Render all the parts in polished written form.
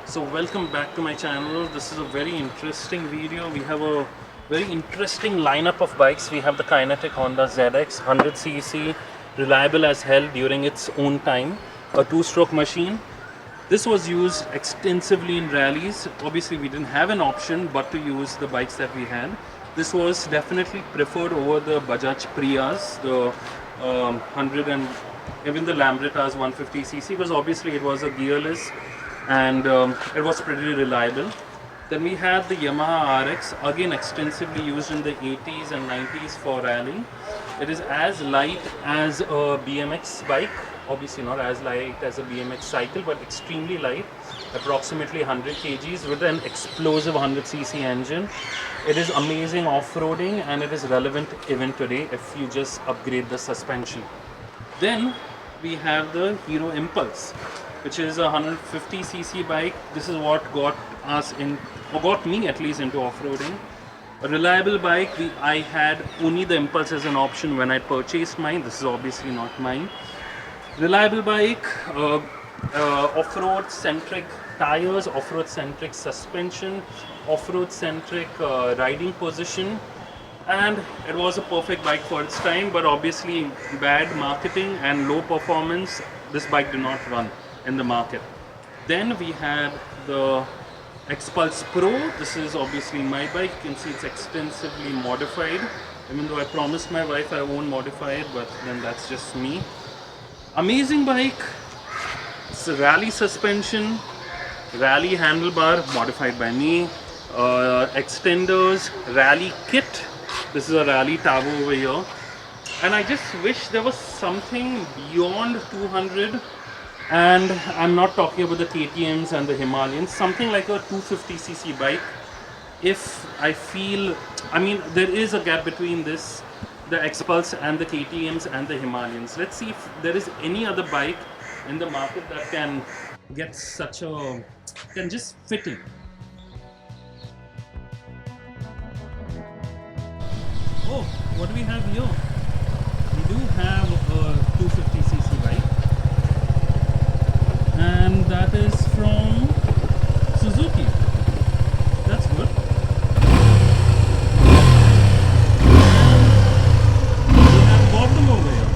So welcome back to my channel. This is a very interesting video. We have a very interesting lineup of bikes. We have the Kinetic Honda ZX 100cc, reliable as hell during its own time, a two-stroke machine. This was used extensively in rallies. Obviously we didn't have an option but to use the bikes that we had. This was definitely preferred over the Bajaj Priyas, the 100 and even the Lambreta's 150cc, because obviously it was a gearless and it was pretty reliable. Then we had the Yamaha RX, again extensively used in the 80s and 90s for rally. It is as light as a BMX bike, obviously not as light as a BMX cycle, but extremely light, approximately 100 kgs with an explosive 100cc engine. It is amazing off-roading and it is relevant even today if you just upgrade the suspension. Then we have the Hero Impulse, which is a 150cc bike. This is what got us in, or got me at least, into off-roading. A reliable bike. I had only the Impulse as an option when I purchased mine. This is obviously not mine. Reliable bike, off-road centric tires, off-road centric suspension, off-road centric riding position, and it was a perfect bike for its time, but obviously bad marketing and low performance, this bike did not run in the market. Then we had the Xpulse Pro. This is obviously my bike. You can see it's extensively modified, even though I promised my wife I won't modify it, but then that's just me. Amazing bike. It's a rally suspension, rally handlebar modified by me, extenders, rally kit. This is a rally Tavo over here, and I just wish there was something beyond 200, and I'm not talking about the KTMs and the Himalayans, something like a 250cc bike. If I feel, I mean, there is a gap between this, the Xpulse and the KTMs and the Himalayans. Let's see if there is any other bike in the market that can get such a, can just fit in. Oh, what do we have here? We do have a 250cc bike, and that is from Suzuki. That's good. We have Gautam over here.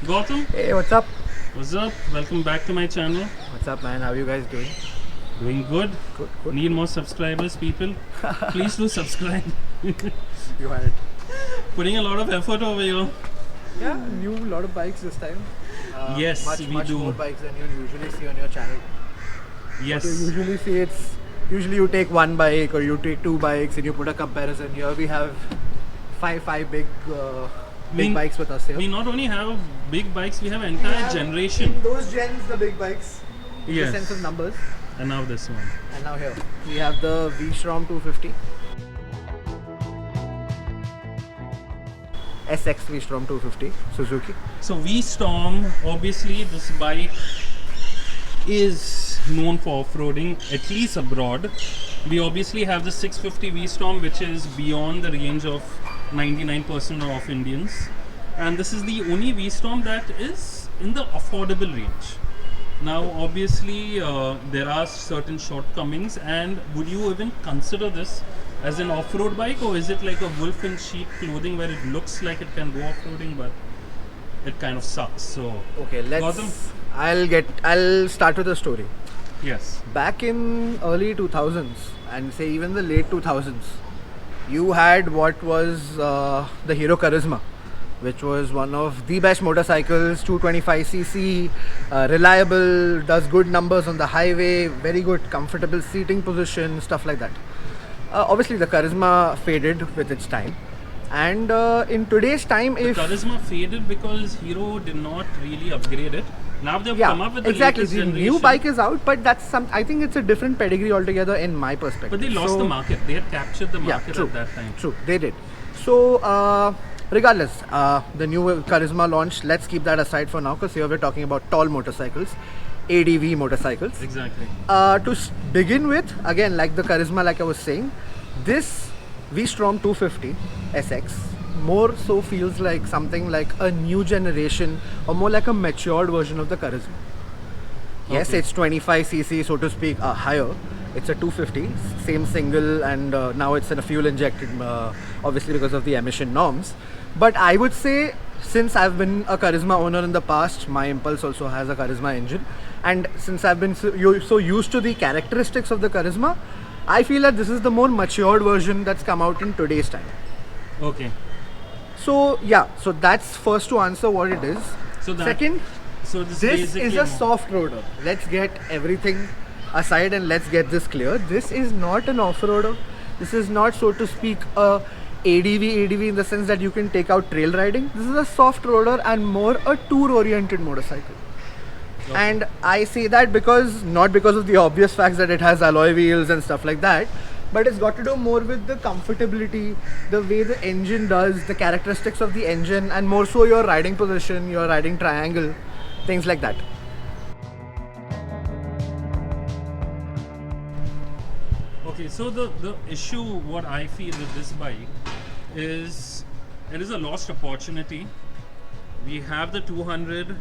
Gautam? Hey, what's up? What's up? Welcome back to my channel. What's up, man? How are you guys doing? Doing good. Good. Need more subscribers, people. Please do subscribe. You had it. Putting a lot of effort over here. Yeah, new lot of bikes this time. Yes, much we do. more bikes than you usually see on your channel. Yes. What you usually see, it's usually you take one bike or you take two bikes and you put a comparison. Here we have five big bikes with us here. We not only have big bikes, we have entire generation. In those gens, the big bikes. In Yes. the sense of numbers. And now this one. And now here we have the V-Strom 250. SX V-Strom 250 Suzuki. So V-Storm, obviously this bike is known for off-roading, at least abroad. We obviously have the 650 V-Storm, which is beyond the range of 99% of Indians. And this is the only V-Storm that is in the affordable range. Now obviously there are certain shortcomings, and would you even consider this as an off-road bike, or is it like a wolf in sheep clothing where it looks like it can go off-roading but it kind of sucks? So Okay, Gautam? I'll start with a story. Yes. Back in early 2000s and say even the late 2000s, you had what was the Hero Karizma, which was one of the best motorcycles, 225cc, reliable, does good numbers on the highway, very good comfortable seating position, stuff like that. Obviously the Karizma faded with its time, and in today's time, The Karizma faded because Hero did not really upgrade it. Now they've come up with the exactly, latest the generation. new bike is out, but I think it's a different pedigree altogether in my perspective. But they lost the market. They had captured the market true, at that time. True, they did. So regardless, the new Karizma launch, let's keep that aside for now, because here we're talking about tall motorcycles, ADV motorcycles. Exactly. Begin with, again, like the Karizma, like I was saying, this V-Strom 250 SX more so feels like something like a new generation or more like a matured version of the Karizma. Yes, Okay. it's 25cc, so to speak, higher. It's a 250, same single, and now it's in a fuel injected, obviously because of the emission norms. But I would say, since I've been a Karizma owner in the past, my Impulse also has a Karizma engine, and since I've been so used to the characteristics of the Karizma, I feel that this is the more matured version that's come out in today's time. Okay. So yeah, so that's first to answer what it is. So that- Second, So this this basically is a soft roader. Let's get everything aside and let's get this clear. This is not an off-roader. This is not, so to speak, a ADV in the sense that you can take out trail riding. This is a soft roader and more a tour-oriented motorcycle. Okay. And I say that because, not because of the obvious facts that it has alloy wheels and stuff like that, but it's got to do more with the comfortability, the way the engine does, the characteristics of the engine, and more so your riding position, your riding triangle, things like that. Okay, so the issue what I feel with this bike is it is a lost opportunity. We have the 200,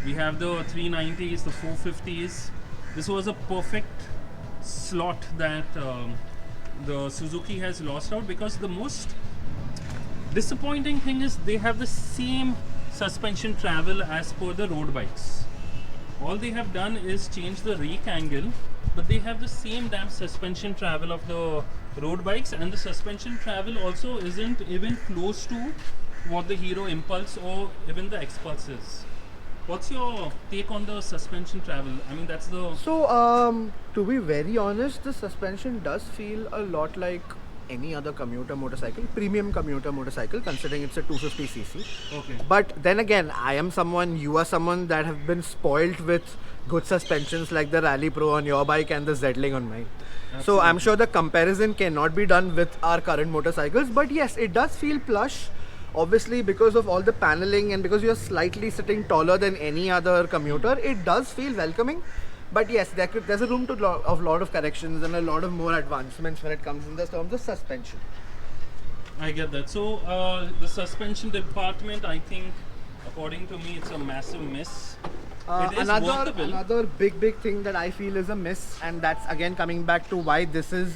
we have the 390s, the 450s. This was a perfect slot that the Suzuki has lost out, because the most disappointing thing is they have the same suspension travel as per the road bikes. All they have done is change the rake angle, but they have the same damn suspension travel of the road bikes, and the suspension travel also isn't even close to what the Hero Impulse or even the Xpulse is. What's your take on the suspension travel? I mean, that's the... So, to be very honest, the suspension does feel a lot like any other commuter motorcycle, premium commuter motorcycle, considering it's a 250cc. Okay. But then again, you are someone that have been spoilt with good suspensions like the Rally Pro on your bike and the Z-Ling on mine. So I'm sure the comparison cannot be done with our current motorcycles, but yes, it does feel plush. Obviously, because of all the paneling and because you're slightly sitting taller than any other commuter, it does feel welcoming. But yes, there's a room to of lot of corrections and a lot of more advancements when it comes in the terms of suspension. I get that. So the suspension department, I think, according to me, it's a massive miss. It is workable. Another big thing that I feel is a miss, and that's again coming back to why this is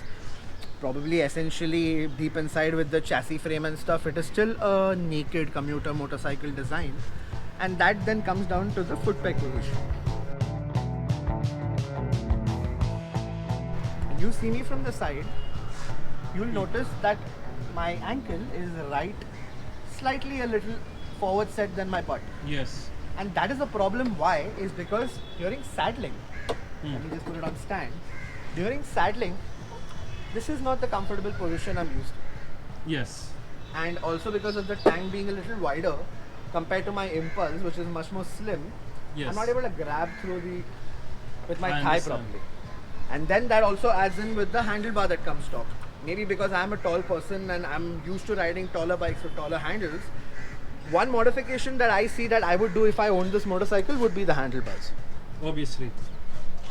probably essentially deep inside with the chassis frame and stuff. It is still a naked commuter motorcycle design, and that then comes down to the foot peg position. When you see me from the side, you'll notice that my ankle is slightly a little forward set than my butt. Yes. And that is a problem. Why? Is because during saddling, let me just put it on stand. During saddling, this is not the comfortable position I'm used to. Yes. And also because of the tank being a little wider compared to my Impulse, which is much more slim, Yes. I'm not able to grab through with my I thigh understand. properly. And then that also adds in with the handlebar that comes stock. Maybe because I'm a tall person and I'm used to riding taller bikes with taller handles. One modification that I see that I would do if I owned this motorcycle would be the handlebars. Obviously.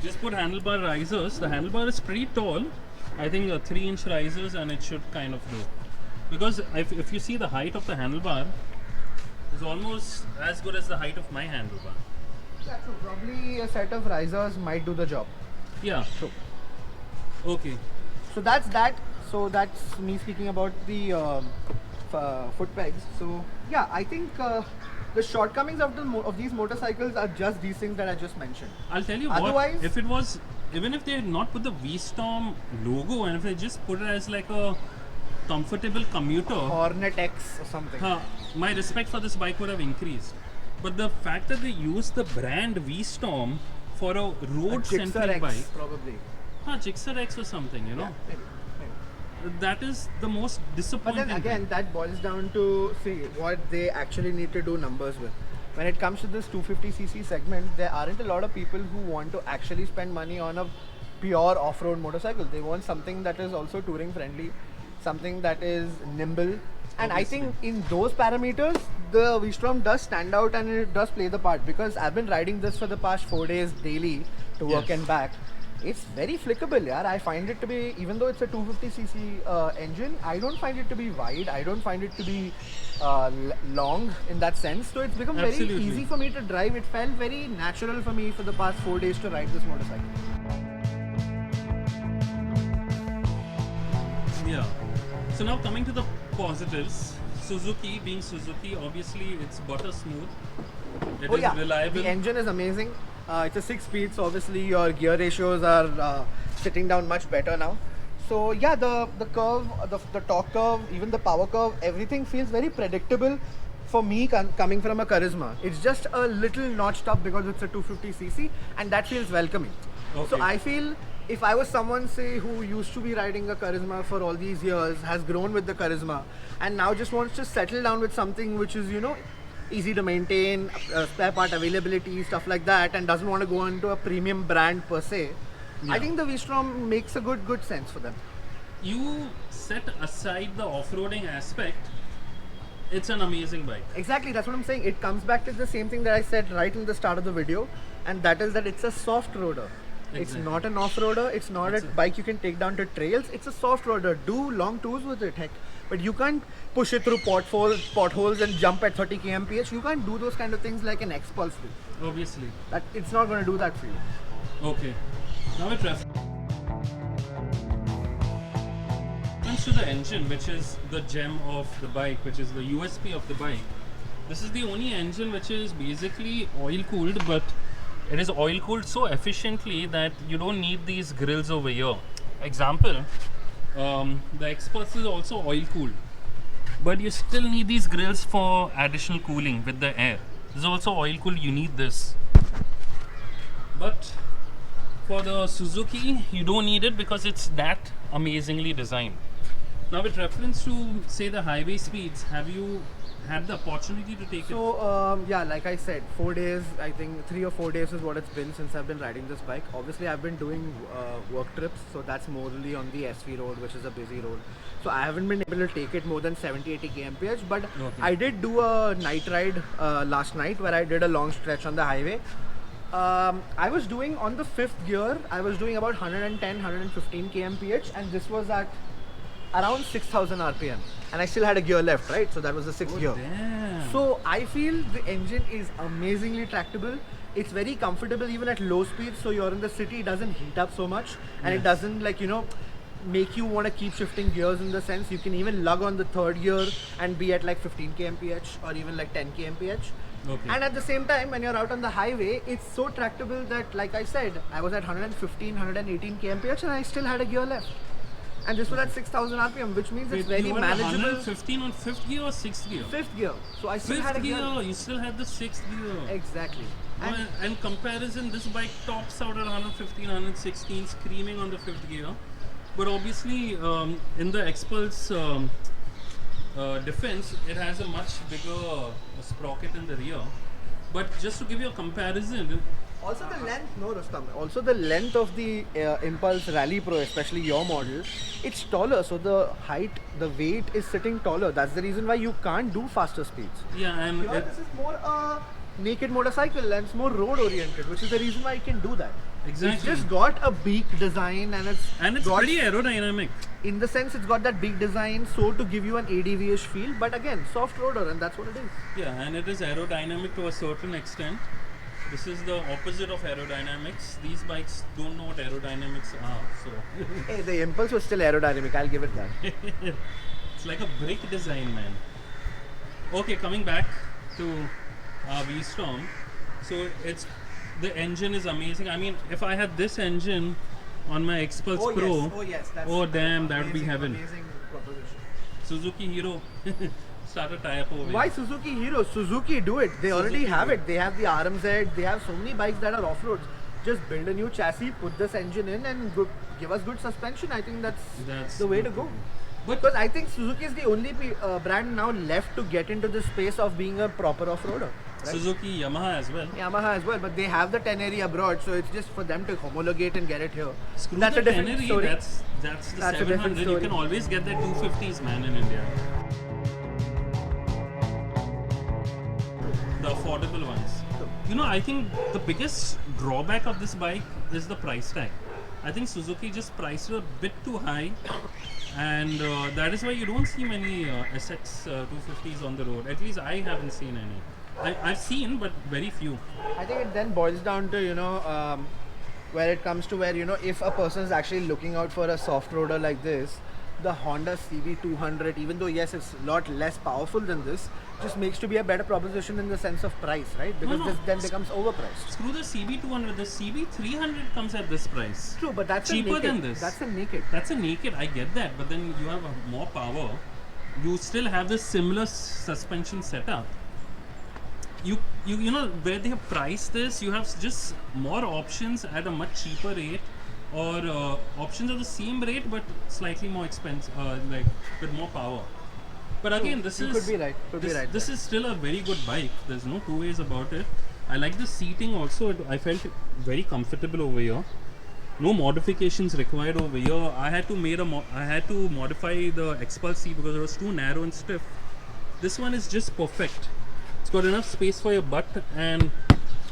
Just put handlebar risers. The handlebar is pretty tall. I think 3-inch risers, and it should kind of do. Because if you see the height of the handlebar, is almost as good as the height of my handlebar. Yeah, so probably a set of risers might do the job. Yeah. True. Okay. So that's that. So that's me speaking about the foot pegs. So yeah, I think the shortcomings of these motorcycles are just these things that I just mentioned. I'll tell you Otherwise- what. If it was, even if they had not put the V-Strom logo, and if they just put it as like a comfortable commuter, Hornet X or something. my respect for this bike would have increased. But the fact that they use the brand V-Strom for a A road-centric Gixxer X bike, probably. Gixxer X or something, you know, Yeah, maybe. that is the most But disappointing. then again, that boils down to see what they actually need to do numbers with. When it comes to this 250cc segment, there aren't a lot of people who want to actually spend money on a pure off-road motorcycle. They want something that is also touring friendly, something that is nimble. And Obviously. I think in those parameters, the V-Strom does stand out and it does play the part, because I've been riding this for the past 4 days daily to work Yes. and back. It's very flickable, yeah. I find it to be, even though it's a 250cc engine, I don't find it to be wide. I don't find it to be long in that sense. So it's become very Absolutely. easy for me to drive. It felt very natural for me for the past 4 days to ride this motorcycle. Yeah. So now coming to the positives, Suzuki being Suzuki, obviously it's butter smooth. It is reliable. The engine is amazing. It's a 6-speed, so obviously your gear ratios are sitting down much better now. So yeah, the curve, the torque curve, even the power curve, everything feels very predictable for me coming from a Karizma. It's just a little notched up because it's a 250cc, and that feels welcoming. Okay. So I feel if I was someone, say, who used to be riding a Karizma for all these years, has grown with the Karizma, and now just wants to settle down with something which is, you know, easy to maintain, spare part availability, stuff like that, and doesn't want to go into a premium brand per se, I think the V-Strom makes a good sense for them. You set aside the off-roading aspect, it's an amazing bike. Exactly, that's what I'm saying. It comes back to the same thing that I said right in the start of the video, and that is that it's a soft roader. Exactly. It's not an off-roader, it's not a bike you can take down to trails, it's a soft roader. Do long tours with it, heck. But you can't push it through potholes and jump at 30 kmph. You can't do those kind of things like an Xpulse do. Obviously. That it's not going to do that for you. Okay. Now it comes to the engine, which is the gem of the bike, which is the USP of the bike. This is the only engine which is basically oil cooled, but it is oil cooled so efficiently that you don't need these grills over here. Example, the Xpulse is also oil cooled, but you still need these grills for additional cooling with the air. This is also oil cooled, you need this. But for the Suzuki, you don't need it because it's that amazingly designed. Now with reference to, say, the highway speeds, have you had the opportunity to take it? So yeah, like I said, 4 days, I think 3 or 4 days is what it's been since I've been riding this bike. Obviously I've been doing work trips, so that's mostly on the SV road, which is a busy road. So I haven't been able to take it more than 70-80 kmph, but I did do a night ride last night where I did a long stretch on the highway. I was doing, on the 5th gear, I was doing about 110-115 kmph, and this was at around 6,000 rpm, and I still had a gear left, right? So that was the 6th gear. Damn. So I feel the engine is amazingly tractable. It's very comfortable even at low speeds, so you're in the city, it doesn't heat up so much, and it doesn't, like, you know, make you want to keep shifting gears. In the sense you can even lug on the 3rd gear and be at like 15 kmph or even like 10 kmph. Okay. And at the same time, when you're out on the highway, it's so tractable that, like I said, I was at 115, 118 kmph and I still had a gear left. And this was at 6,000 rpm, which means it's very you were manageable. 115 on 5th gear or 6th gear? 5th gear. So I still had a 5th gear. gear, you still had the 6th gear. Exactly. And comparison, this bike tops out at 115, 116, screaming on the 5th gear. But obviously, in the Xpulse defense, it has a much bigger sprocket in the rear. But just to give you a comparison, also the length, no Rustam, also the length of the Impulse Rally Pro, especially your model, it's taller, so the height, the weight is sitting taller. That's the reason why you can't do faster speeds. yeah, and Here this is more a naked motorcycle and it's more road oriented, which is the reason why it can do that. Exactly. It's just got a beak design and it's got, pretty aerodynamic. in the sense it's got that beak design so to give you an ADV-ish feel, but again, soft roader, and that's what it is. Yeah, and it is aerodynamic to a certain extent. This is the opposite of aerodynamics. These bikes don't know what aerodynamics are, so Hey, the Impulse was still aerodynamic, I'll give it that. it's like a brick design, man. Okay, coming back to V-Strom. So the engine is amazing. I mean, if I had this engine on my Xpulse Pro, yes, oh damn, that would be heaven. Amazing proposition. Suzuki Hero, start a tie-up over Why here. Suzuki Hero? Suzuki do it. They already Suzuki have do it. They have the RMZ. They have so many bikes that are off-roads. Just build a new chassis, put this engine in, and give us good suspension. I think that's the way to go. But Because I think Suzuki is the only brand now left to get into the space of being a proper off-roader. Right? Suzuki, Yamaha as well. Yamaha as well, but they have the Tenere abroad, so it's just for them to homologate and get it here. Screw That's the a different Tenere, story. That's the That's a different 700. You story. can always get the 250s, man, in India. The affordable ones. You know, I think the biggest drawback of this bike is the price tag. I think Suzuki just priced it a bit too high, and that is why you don't see many SX 250s on the road. At least I haven't seen any. I've seen, but very few. I think it then boils down to, where it comes to where, if a person is actually looking out for a soft roader like this, the Honda CB200, even though yes, it's a lot less powerful than this, just makes to be a better proposition in the sense of price, right? Because No. this then becomes overpriced. Screw the CB200. The CB300 comes at this price. True, but that's Cheaper a naked. than this. That's a naked. That's a naked. I get that, but then you have more power. You still have the similar suspension setup. You know where they have priced this, you have just more options at a much cheaper rate, or options at the same rate but slightly more expensive, like with more power. But again, this You is could be right. Could be right. this is still a very good bike. There's no two ways about it. I like the seating also. I felt very comfortable over here. No modifications required over here. I had to modify the Xpulse seat because it was too narrow and stiff. This one is just perfect. It's got enough space for your butt, and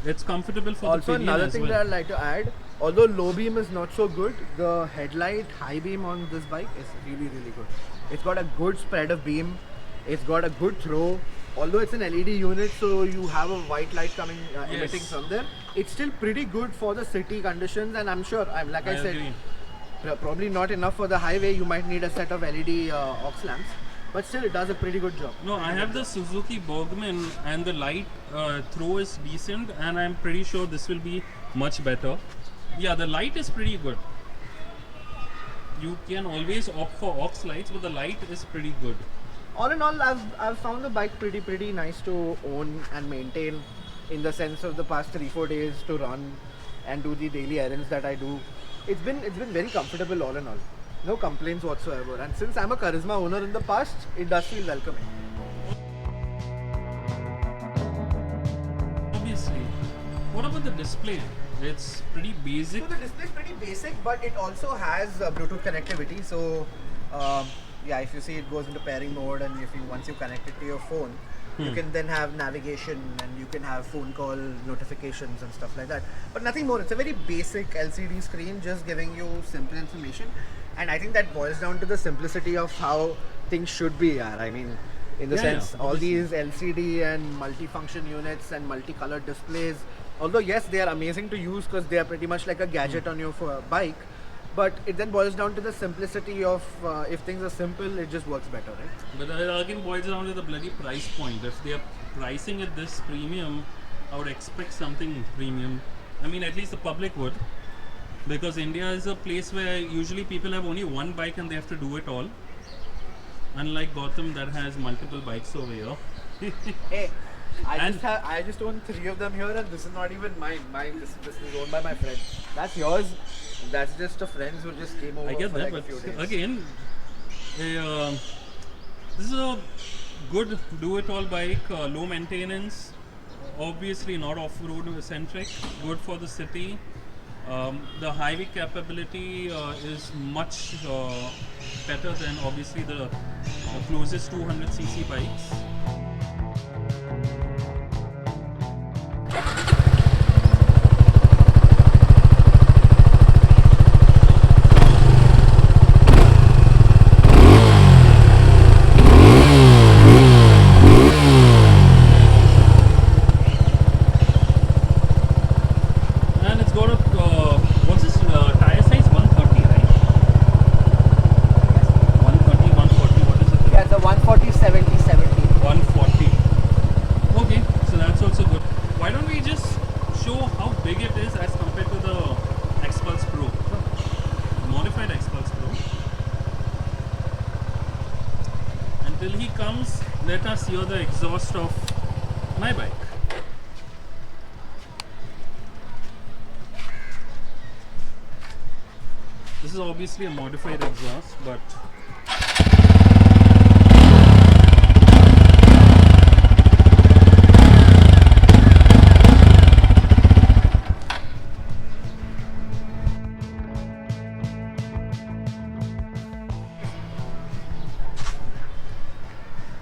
it's comfortable for Also, the pillion another as thing well. that I'd like to add, although low beam is not so good, the headlight high beam on this bike is really, really good. It's got a good spread of beam. It's got a good throw. Although it's an LED unit, so you have a white light coming emitting Yes. from there. It's still pretty good for the city conditions, and I'm sure, like I said, agree. probably not enough for the highway. You might need a set of LED aux lamps, but still it does a pretty good job. No, I have the Suzuki Bergman, and the light throw is decent, and I'm pretty sure this will be much better. Yeah, the light is pretty good. You can always opt for aux lights, but the light is pretty good. All in all, I've found the bike pretty nice to own and maintain, in the sense of the past 3-4 days to run and do the daily errands that I do. It's been very comfortable all in all. No complaints whatsoever. And since I'm a Karizma owner in the past, it does feel welcoming. Obviously. What about the display? It's pretty basic. So the display is pretty basic, but it also has Bluetooth connectivity. So yeah, if you see, it goes into pairing mode, and once you connect it to your phone, you can then have navigation, and you can have phone call notifications and stuff like that. But nothing more. It's a very basic LCD screen, just giving you simple information. And I think that boils down to the simplicity of how things should be. I mean, in the sense, all these LCD and multifunction units and multicolored displays, although yes, they are amazing to use because they are pretty much like a gadget on your bike, but it then boils down to the simplicity of if things are simple, it just works better, right? But it again boils down to the bloody price point. If they are pricing it this premium, I would expect something premium. I mean, at least the public would. Because India is a place where usually people have only one bike and they have to do it all. Unlike Gotham that has multiple bikes over here. Hey, And- I just own 3 of them here, and this is not even mine. This is owned by my friend. That's yours. That's just a friends who just came over I get for that, like a few but days. again, this is a good do-it-all bike, low maintenance, obviously not off-road centric, good for the city. The highway capability is much better than obviously the closest 200cc bikes. And it's got a, what's this tire size? 130, right? 130, 140, what is it? Yeah, the 140, 70, 70. 140. Okay, so that's also good. Why don't we just show how big it is as compared to the Xpulse Pro? Modified Xpulse Pro. Until he comes, let us hear the exhaust of my bike. This is obviously a modified exhaust, but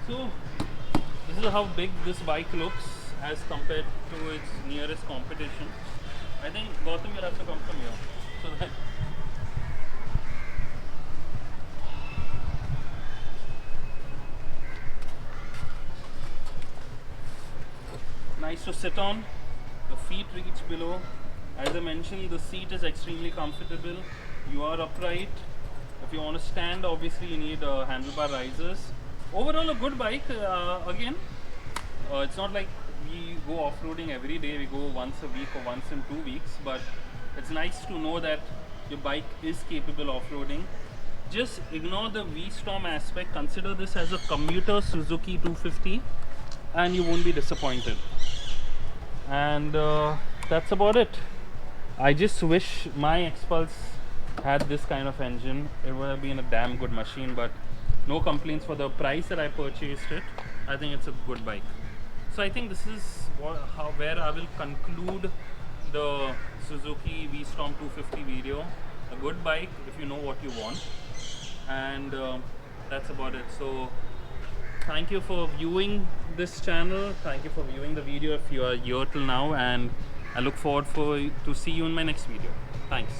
so this is how big this bike looks as compared to its nearest competition. I think Gautam will have to come from here so that nice to sit on. The feet reach below. As I mentioned, the seat is extremely comfortable. You are upright. If you want to stand, obviously you need handlebar risers. Overall, a good bike. Again, it's not like we go off-roading every day. We go once a week or once in 2 weeks. But it's nice to know that your bike is capable of off-roading. Just ignore the V-Strom aspect. Consider this as a commuter Suzuki 250 and you won't be disappointed. And that's about it. I just wish my Xpulse had this kind of engine. It would have been a damn good machine, but no complaints for the price that I purchased it. I think it's a good bike. So I think this is where I will conclude the Suzuki V-Strom 250 video. A good bike if you know what you want. And that's about it. So thank you for viewing this channel. Thank you for viewing the video if you are here till now, and I look forward to see you in my next video. Thanks.